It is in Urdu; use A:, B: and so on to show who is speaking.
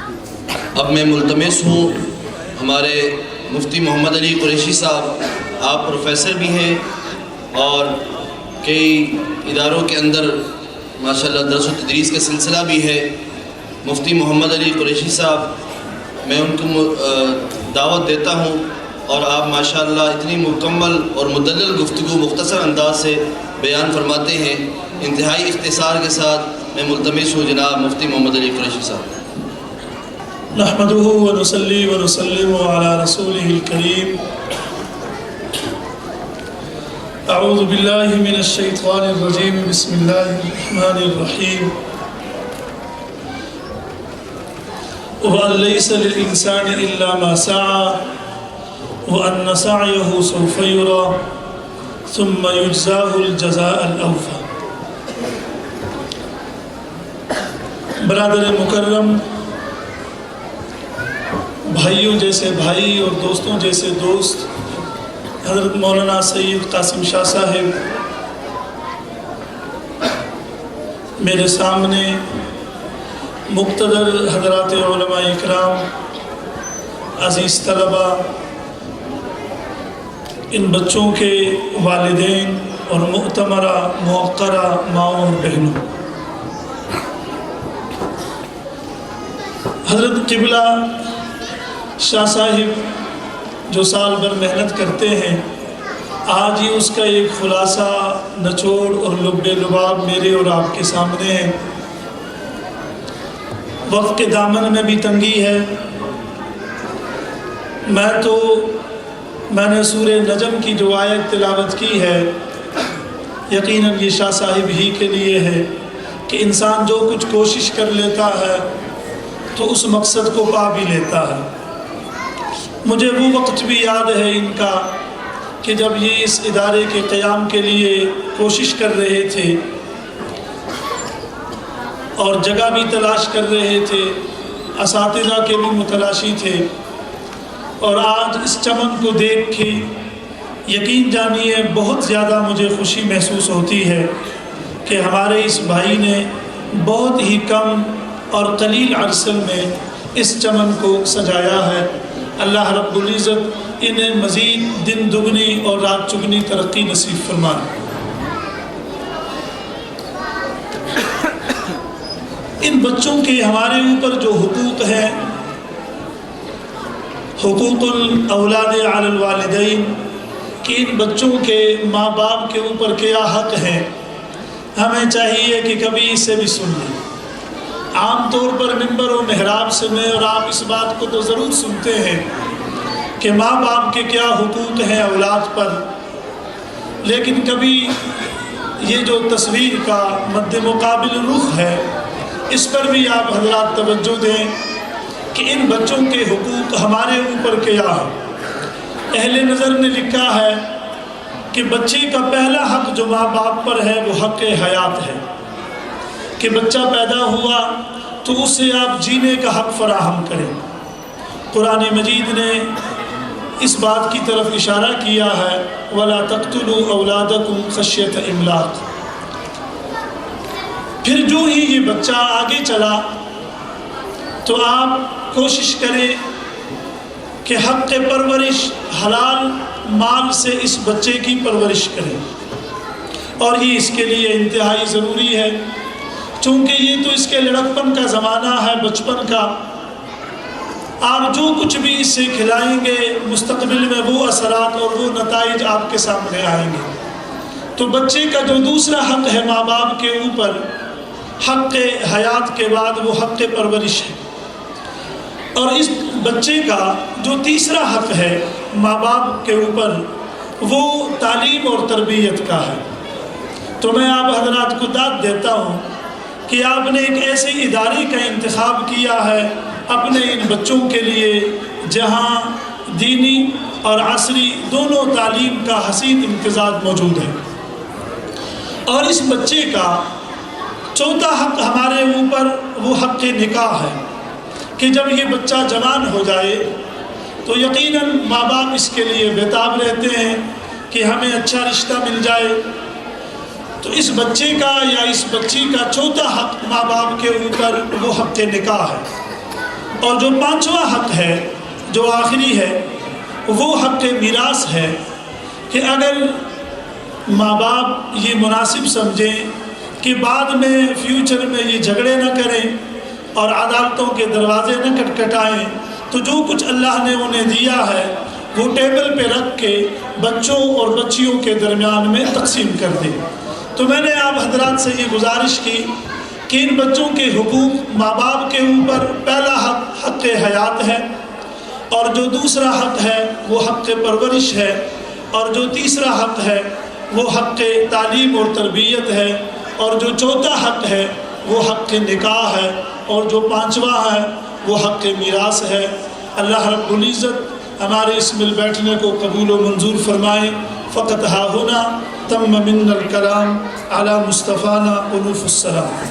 A: اب میں ملتمس ہوں ہمارے مفتی محمد علی قریشی صاحب، آپ پروفیسر بھی ہیں اور کئی اداروں کے اندر ماشاءاللہ درس و تدریس کا سلسلہ بھی ہے۔ مفتی محمد علی قریشی صاحب، میں ان کو دعوت دیتا ہوں اور آپ ماشاءاللہ اتنی مکمل اور مدلل گفتگو مختصر انداز سے بیان فرماتے ہیں۔ انتہائی اختصار کے ساتھ میں ملتمس ہوں جناب مفتی محمد علی قریشی صاحب۔
B: نحمده ونصلي ونسلم على رسوله الكريم. اعوذ باللہ من الشیطان الرجیم، بسم اللہ الرحمن الرحیم. وَأَن لَيْسَ لِلْإِنسَانِ إِلَّا مَا سَعَى وَأَنَّ سَعْيَهُ سَوْفَ يُرَى ثُمَّ يُجْزَاهُ الْجَزَاءَ الْأَوْفَى. برادر مکرم، بھائیوں جیسے بھائی اور دوستوں جیسے دوست، حضرت مولانا سید قاسم شاہ صاحب میرے سامنے، مقتدر حضرات علماء اکرام، عزیز طلباء، ان بچوں کے والدین اور معتمرہ موقرہ ماؤں اور بہنوں، حضرت قبلہ شاہ صاحب جو سال بھر محنت کرتے ہیں، آج ہی اس کا ایک خلاصہ، نچوڑ اور لب لباب میرے اور آپ کے سامنے ہے۔ وقت کے دامن میں بھی تنگی ہے۔ میں نے سورہ نجم کی جو آیت تلاوت کی ہے، یقیناً یہ شاہ صاحب ہی کے لیے ہے کہ انسان جو کچھ کوشش کر لیتا ہے تو اس مقصد کو پا بھی لیتا ہے۔ مجھے وہ وقت بھی یاد ہے ان کا کہ جب یہ اس ادارے کے قیام کے لیے کوشش کر رہے تھے اور جگہ بھی تلاش کر رہے تھے، اساتذہ کے بھی متلاشی تھے، اور آج اس چمن کو دیکھ کے یقین جانیے بہت زیادہ مجھے خوشی محسوس ہوتی ہے کہ ہمارے اس بھائی نے بہت ہی کم اور قلیل عرصے میں اس چمن کو سجایا ہے۔ اللہ رب العزت انہیں مزید دن دگنی اور رات چگنی ترقی نصیب فرمائے۔ ان بچوں کے ہمارے اوپر جو حقوق ہیں، حقوق الاولاد علی الوالدین، کہ ان بچوں کے ماں باپ کے اوپر کیا حق ہیں، ہمیں چاہیے کہ کبھی اسے بھی سن لیں۔ عام طور پر منبر و محراب سے میں اور آپ اس بات کو تو ضرور سنتے ہیں کہ ماں باپ کے کیا حقوق ہیں اولاد پر، لیکن کبھی یہ جو تصویر کا مد مقابل رخ ہے، اس پر بھی آپ حضرات توجہ دیں کہ ان بچوں کے حقوق ہمارے اوپر کیا ہے۔ اہل نظر نے لکھا ہے کہ بچے کا پہلا حق جو ماں باپ پر ہے وہ حق حیات ہے، کہ بچہ پیدا ہوا تو اسے آپ جینے کا حق فراہم کریں۔ قرآن مجید نے اس بات کی طرف اشارہ کیا ہے، وَلَا تَقْتُلُوا أَوْلَادَكُمْ خَشْيَةَ إِمْلَاقٍ۔ پھر جو ہی یہ بچہ آگے چلا تو آپ کوشش کریں کہ حق پرورش، حلال مال سے اس بچے کی پرورش کریں، اور یہ اس کے لیے انتہائی ضروری ہے، چونکہ یہ تو اس کے لڑکپن کا زمانہ ہے، بچپن کا۔ آپ جو کچھ بھی اس سے کھلائیں گے، مستقبل میں وہ اثرات اور وہ نتائج آپ کے سامنے آئیں گے۔ تو بچے کا جو دوسرا حق ہے ماں باپ کے اوپر، حق حیات کے بعد وہ حق پرورش ہے، اور اس بچے کا جو تیسرا حق ہے ماں باپ کے اوپر، وہ تعلیم اور تربیت کا ہے۔ تو میں آپ حضرات کو داد دیتا ہوں کہ آپ نے ایک ایسے ادارے کا انتخاب کیا ہے اپنے ان بچوں کے لیے جہاں دینی اور عصری دونوں تعلیم کا حسین امتزاج موجود ہے، اور اس بچے کا چوتھا حق ہمارے اوپر وہ حق نکاح ہے کہ جب یہ بچہ جوان ہو جائے تو یقیناً ماں باپ اس کے لیے بےتاب رہتے ہیں کہ ہمیں اچھا رشتہ مل جائے۔ تو اس بچے کا یا اس بچی کا چوتھا حق ماں باپ کے اوپر وہ حق نکاح ہے۔ اور جو پانچواں حق ہے جو آخری ہے وہ حق میراث ہے کہ اگر ماں باپ یہ مناسب سمجھیں کہ بعد میں فیوچر میں یہ جھگڑے نہ کریں اور عدالتوں کے دروازے نہ کٹکھٹائیں تو جو کچھ اللہ نے انہیں دیا ہے وہ ٹیبل پہ رکھ کے بچوں اور بچیوں کے درمیان میں تقسیم کر دیں۔ تو میں نے آپ حضرات سے یہ گزارش کی کہ ان بچوں کے حقوق ماں باپ کے اوپر پہلا حق حیات ہے، اور جو دوسرا حق ہے وہ حق پرورش ہے، اور جو تیسرا حق ہے وہ حق تعلیم اور تربیت ہے، اور جو چوتھا حق ہے وہ حق نکاح ہے، اور جو پانچواں ہے وہ حق میراث ہے۔ اللہ رب العزت ہمارے اس مل بیٹھنے کو قبول و منظور فرمائے۔ فقط ہا ہونا تم من الکلام علی مصطفیٰ الف السلام۔